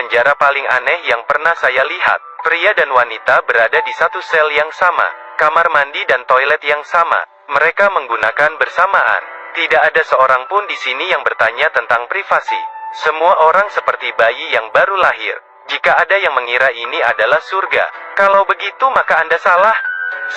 penjara paling aneh yang pernah saya lihat. Pria dan wanita berada di satu sel yang sama, kamar mandi dan toilet yang sama. Mereka menggunakan bersamaan. Tidak ada seorang pun di sini yang bertanya tentang privasi. Semua orang seperti bayi yang baru lahir. Jika ada yang mengira ini adalah surga, kalau begitu maka Anda salah.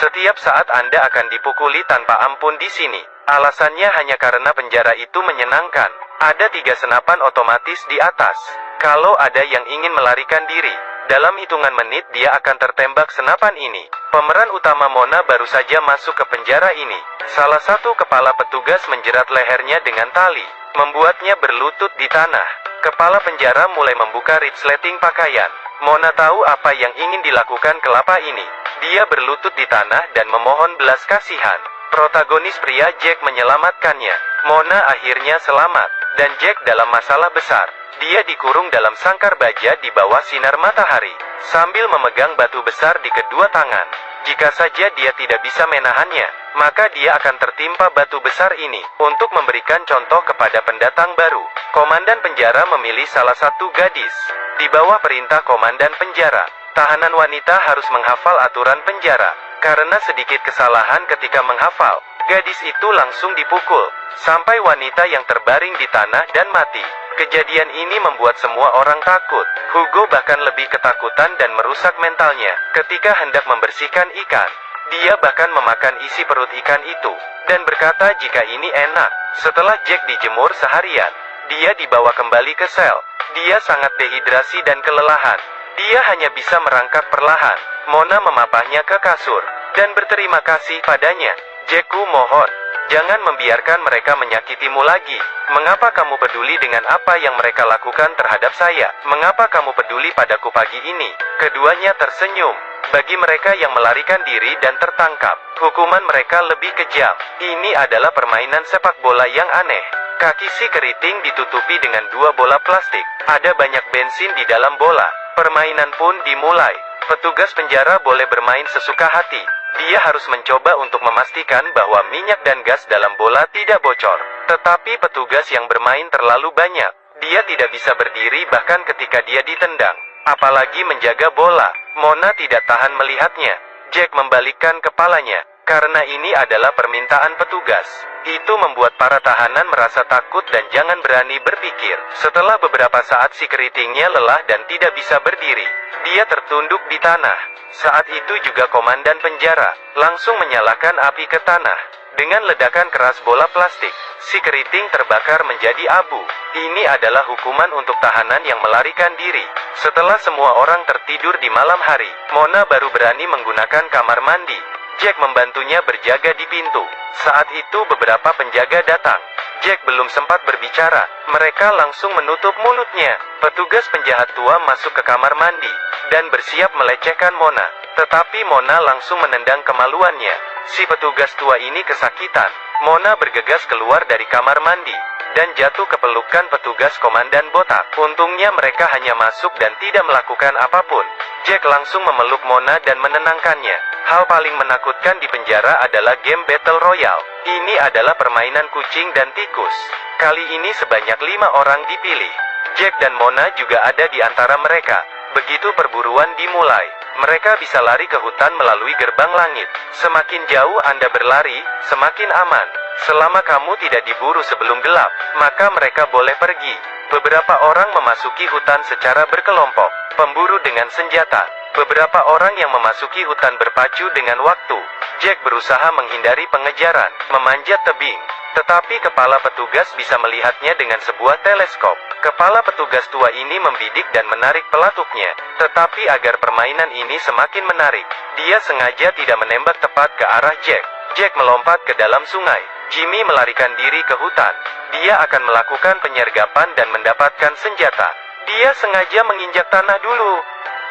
Setiap saat Anda akan dipukuli tanpa ampun di sini. Alasannya hanya karena penjara itu menyenangkan. Ada 3 senapan otomatis di atas. Kalau ada yang ingin melarikan diri, dalam hitungan menit dia akan tertembak senapan ini. Pemeran utama Mona baru saja masuk ke penjara ini. Salah satu kepala petugas menjerat lehernya dengan tali, membuatnya berlutut di tanah. Kepala penjara mulai membuka resleting pakaian. Mona tahu apa yang ingin dilakukan kelapa ini. Dia berlutut di tanah dan memohon belas kasihan. Protagonis pria Jack menyelamatkannya. Mona akhirnya selamat, dan Jack dalam masalah besar. Dia dikurung dalam sangkar baja di bawah sinar matahari, sambil memegang batu besar di kedua tangan. Jika saja dia tidak bisa menahannya, maka dia akan tertimpa batu besar ini. Untuk memberikan contoh kepada pendatang baru, komandan penjara memilih salah satu gadis. Di bawah perintah komandan penjara, tahanan wanita harus menghafal aturan penjara. Karena sedikit kesalahan ketika menghafal, gadis itu langsung dipukul, sampai wanita yang terbaring di tanah dan mati. Kejadian ini membuat semua orang takut. Hugo bahkan lebih ketakutan dan merusak mentalnya ketika hendak membersihkan ikan. Dia bahkan memakan isi perut ikan itu, dan berkata jika ini enak. Setelah Jack dijemur seharian, dia dibawa kembali ke sel. Dia sangat dehidrasi dan kelelahan. Dia hanya bisa merangkak perlahan. Mona memapahnya ke kasur, dan berterima kasih padanya. Jackku mohon, jangan membiarkan mereka menyakitimu lagi. Mengapa kamu peduli dengan apa yang mereka lakukan terhadap saya? Mengapa kamu peduli padaku pagi ini? Keduanya tersenyum. Bagi mereka yang melarikan diri dan tertangkap, hukuman mereka lebih kejam. Ini adalah permainan sepak bola yang aneh. Kaki si keriting ditutupi dengan 2 bola plastik. Ada banyak bensin di dalam bola. Permainan pun dimulai. Petugas penjara boleh bermain sesuka hati. Dia harus mencoba untuk memastikan bahwa minyak dan gas dalam bola tidak bocor. Tetapi petugas yang bermain terlalu banyak. Dia tidak bisa berdiri bahkan ketika dia ditendang. Apalagi menjaga bola. Mona tidak tahan melihatnya. Jack membalikkan kepalanya. Karena ini adalah permintaan petugas. Itu membuat para tahanan merasa takut dan jangan berani berpikir. Setelah beberapa saat si keritingnya lelah dan tidak bisa berdiri, dia tertunduk di tanah. Saat itu juga komandan penjara langsung menyalakan api ke tanah. Dengan ledakan keras bola plastik, si keriting terbakar menjadi abu. Ini adalah hukuman untuk tahanan yang melarikan diri. Setelah semua orang tertidur di malam hari, Mona baru berani menggunakan kamar mandi. Jack membantunya berjaga di pintu. Saat itu beberapa penjaga datang. Jack belum sempat berbicara, mereka langsung menutup mulutnya. Petugas penjahat tua masuk ke kamar mandi, dan bersiap melecehkan Mona. Tetapi Mona langsung menendang kemaluannya. Si petugas tua ini kesakitan. Mona bergegas keluar dari kamar mandi, dan jatuh ke pelukan petugas komandan botak. Untungnya mereka hanya masuk dan tidak melakukan apapun. Jack langsung memeluk Mona dan menenangkannya. Hal paling menakutkan di penjara adalah game Battle Royale. Ini adalah permainan kucing dan tikus. Kali ini sebanyak 5 orang dipilih. Jack dan Mona juga ada di antara mereka. Begitu perburuan dimulai, mereka bisa lari ke hutan melalui gerbang langit. Semakin jauh Anda berlari, semakin aman. Selama kamu tidak diburu sebelum gelap, maka mereka boleh pergi. Beberapa orang memasuki hutan secara berkelompok, pemburu dengan senjata. Beberapa orang yang memasuki hutan berpacu dengan waktu. Jack berusaha menghindari pengejaran, memanjat tebing. Tetapi kepala petugas bisa melihatnya dengan sebuah teleskop. Kepala petugas tua ini membidik dan menarik pelatuknya. Tetapi agar permainan ini semakin menarik, dia sengaja tidak menembak tepat ke arah Jack. Jack melompat ke dalam sungai. Jimmy melarikan diri ke hutan. Dia akan melakukan penyergapan dan mendapatkan senjata. Dia sengaja menginjak tanah dulu.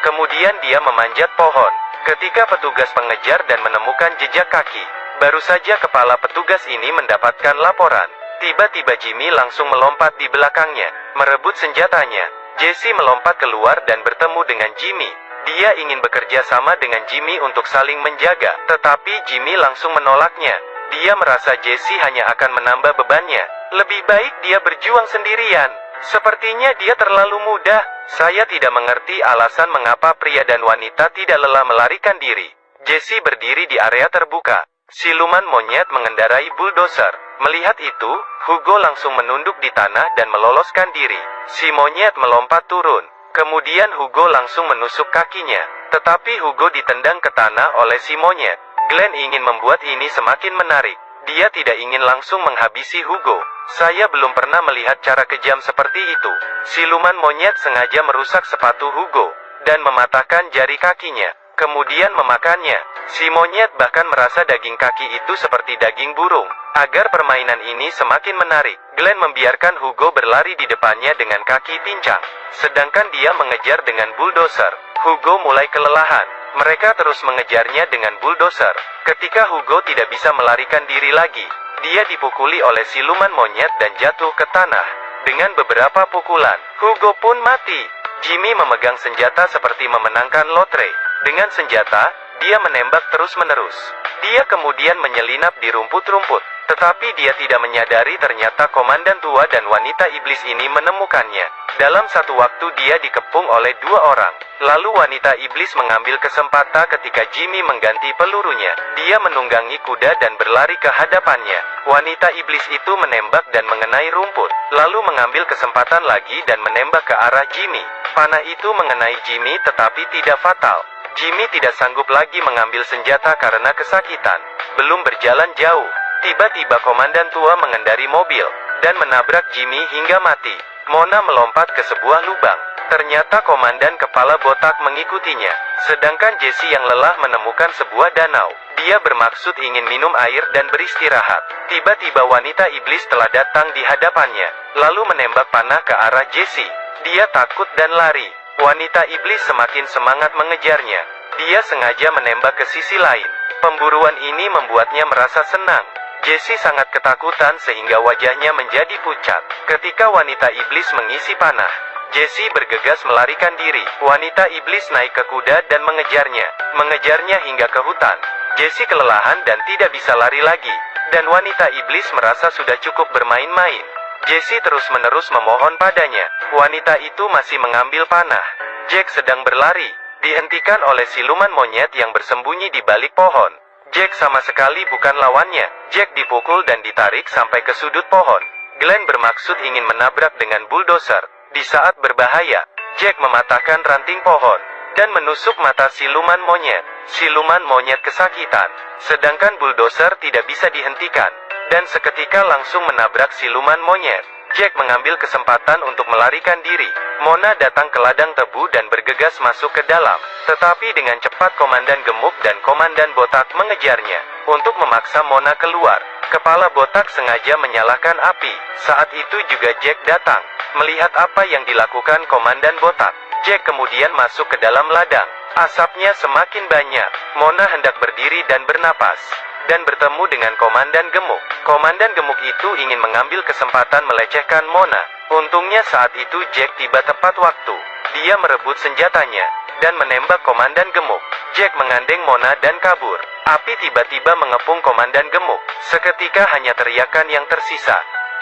Kemudian dia memanjat pohon. Ketika petugas pengejar dan menemukan jejak kaki, baru saja kepala petugas ini mendapatkan laporan. Tiba-tiba Jimmy langsung melompat di belakangnya, merebut senjatanya. Jesse melompat keluar dan bertemu dengan Jimmy. Dia ingin bekerja sama dengan Jimmy untuk saling menjaga, tetapi Jimmy langsung menolaknya. Dia merasa Jesse hanya akan menambah bebannya. Lebih baik dia berjuang sendirian. Sepertinya dia terlalu mudah. Saya tidak mengerti alasan mengapa pria dan wanita tidak lelah melarikan diri. Jesse berdiri di area terbuka. Siluman monyet mengendarai bulldozer. Melihat itu, Hugo langsung menunduk di tanah dan meloloskan diri. Si monyet melompat turun. Kemudian Hugo langsung menusuk kakinya. Tetapi Hugo ditendang ke tanah oleh si monyet. Glenn ingin membuat ini semakin menarik. Dia tidak ingin langsung menghabisi Hugo. Saya belum pernah melihat cara kejam seperti itu. Siluman monyet sengaja merusak sepatu Hugo dan mematahkan jari kakinya, kemudian memakannya. Si monyet bahkan merasa daging kaki itu seperti daging burung. Agar permainan ini semakin menarik, Glenn membiarkan Hugo berlari di depannya dengan kaki pincang, sedangkan dia mengejar dengan bulldozer. Hugo mulai kelelahan. Mereka terus mengejarnya dengan bulldozer. Ketika Hugo tidak bisa melarikan diri lagi, dia dipukuli oleh siluman monyet dan jatuh ke tanah. Dengan beberapa pukulan, Hugo pun mati. Jimmy memegang senjata seperti memenangkan lotre. Dengan senjata, dia menembak terus-menerus. Dia kemudian menyelinap di rumput-rumput. Tetapi dia tidak menyadari ternyata komandan tua dan wanita iblis ini menemukannya. Dalam satu waktu dia dikepung oleh dua orang. Lalu wanita iblis mengambil kesempatan ketika Jimmy mengganti pelurunya. Dia menunggangi kuda dan berlari ke hadapannya. Wanita iblis itu menembak dan mengenai rumput. Lalu mengambil kesempatan lagi dan menembak ke arah Jimmy. Panah itu mengenai Jimmy tetapi tidak fatal. Jimmy tidak sanggup lagi mengambil senjata karena kesakitan. Belum berjalan jauh, tiba-tiba komandan tua mengendari mobil dan menabrak Jimmy hingga mati. Mona melompat ke sebuah lubang. Ternyata komandan kepala botak mengikutinya. Sedangkan Jesse yang lelah menemukan sebuah danau. Dia bermaksud ingin minum air dan beristirahat. Tiba-tiba wanita iblis telah datang di hadapannya, lalu menembak panah ke arah Jesse. Dia takut dan lari. Wanita iblis semakin semangat mengejarnya. Dia sengaja menembak ke sisi lain. Pemburuan ini membuatnya merasa senang. Jesse sangat ketakutan sehingga wajahnya menjadi pucat. Ketika wanita iblis mengisi panah, Jesse bergegas melarikan diri. Wanita iblis naik ke kuda dan mengejarnya hingga ke hutan. Jesse kelelahan dan tidak bisa lari lagi. Dan wanita iblis merasa sudah cukup bermain-main. Jesse terus-menerus memohon padanya. Wanita itu masih mengambil panah. Jack sedang berlari, dihentikan oleh siluman monyet yang bersembunyi di balik pohon. Jack sama sekali bukan lawannya. Jack dipukul dan ditarik sampai ke sudut pohon. Glenn bermaksud ingin menabrak dengan bulldozer. Di saat berbahaya, Jack mematahkan ranting pohon dan menusuk mata siluman monyet. Siluman monyet kesakitan, sedangkan bulldozer tidak bisa dihentikan dan seketika langsung menabrak siluman monyet. Jack mengambil kesempatan untuk melarikan diri. Mona datang ke ladang tebu dan bergegas masuk ke dalam. Tetapi dengan cepat komandan gemuk dan komandan botak mengejarnya. Untuk memaksa Mona keluar, kepala botak sengaja menyalakan api. Saat itu juga Jack datang. Melihat apa yang dilakukan komandan botak, Jack kemudian masuk ke dalam ladang. Asapnya semakin banyak. Mona hendak berdiri dan bernapas, dan bertemu dengan komandan gemuk. Komandan gemuk itu ingin mengambil kesempatan melecehkan Mona. Untungnya saat itu Jack tiba tepat waktu. Dia merebut senjatanya dan menembak komandan gemuk. Jack mengandeng Mona dan kabur. Api tiba-tiba mengepung komandan gemuk. Seketika hanya teriakan yang tersisa.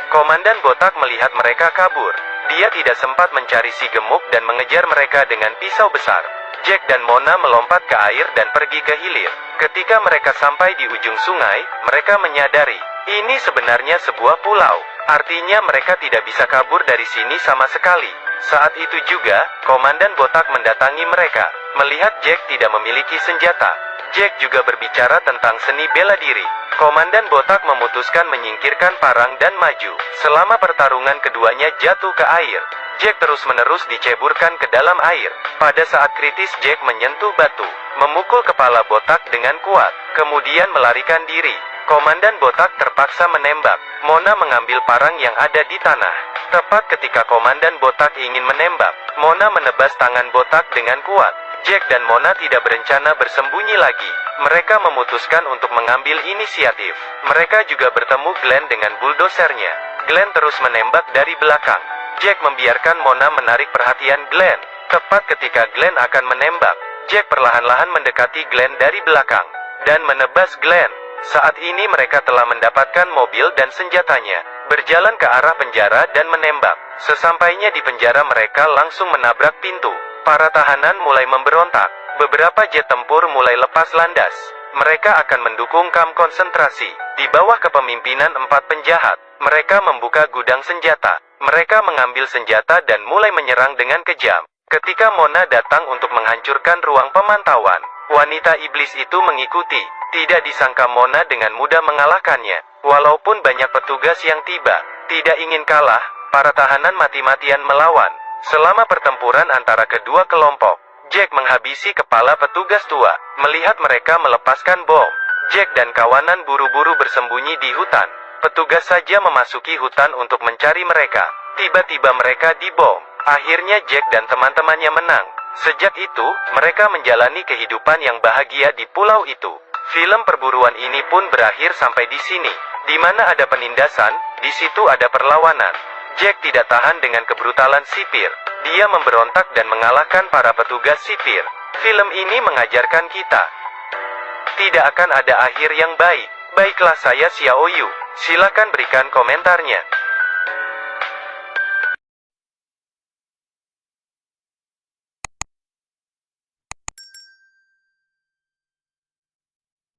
Komandan botak melihat mereka kabur. Dia tidak sempat mencari si gemuk dan mengejar mereka dengan pisau besar. Jack dan Mona melompat ke air dan pergi ke hilir. Ketika mereka sampai di ujung sungai, mereka menyadari, ini sebenarnya sebuah pulau. Artinya mereka tidak bisa kabur dari sini sama sekali. Saat itu juga, komandan botak mendatangi mereka. Melihat Jack tidak memiliki senjata, Jack juga berbicara tentang seni bela diri. Komandan botak memutuskan menyingkirkan parang dan maju. Selama pertarungan keduanya jatuh ke air, Jack terus-menerus diceburkan ke dalam air. Pada saat kritis Jack menyentuh batu, memukul kepala botak dengan kuat, kemudian melarikan diri. Komandan botak terpaksa menembak. Mona mengambil parang yang ada di tanah. Tepat ketika komandan botak ingin menembak, Mona menebas tangan botak dengan kuat. Jack dan Mona tidak berencana bersembunyi lagi. Mereka memutuskan untuk mengambil inisiatif. Mereka juga bertemu Glenn dengan bulldozernya. Glenn terus menembak dari belakang. Jack membiarkan Mona menarik perhatian Glenn. Tepat ketika Glenn akan menembak, Jack perlahan-lahan mendekati Glenn dari belakang dan menebas Glenn. Saat ini mereka telah mendapatkan mobil dan senjatanya, berjalan ke arah penjara dan menembak. Sesampainya di penjara mereka langsung menabrak pintu. Para tahanan mulai memberontak. Beberapa jet tempur mulai lepas landas. Mereka akan mendukung kamp konsentrasi. Di bawah kepemimpinan 4 penjahat, mereka membuka gudang senjata. Mereka mengambil senjata dan mulai menyerang dengan kejam. Ketika Mona datang untuk menghancurkan ruang pemantauan, wanita iblis itu mengikuti. Tidak disangka Mona dengan mudah mengalahkannya. Walaupun banyak petugas yang tiba, tidak ingin kalah, para tahanan mati-matian melawan. Selama pertempuran antara kedua kelompok, Jack menghabisi kepala petugas tua. Melihat mereka melepaskan bom, Jack dan kawanan buru-buru bersembunyi di hutan. Petugas saja memasuki hutan untuk mencari mereka. Tiba-tiba mereka dibom. Akhirnya Jack dan teman-temannya menang. Sejak itu, mereka menjalani kehidupan yang bahagia di pulau itu. Film perburuan ini pun berakhir sampai di sini. Di mana ada penindasan, di situ ada perlawanan. Jack tidak tahan dengan kebrutalan sipir. Dia memberontak dan mengalahkan para petugas sipir. Film ini mengajarkan kita, tidak akan ada akhir yang baik. Baiklah, saya Xiao Yu. Silakan berikan komentarnya.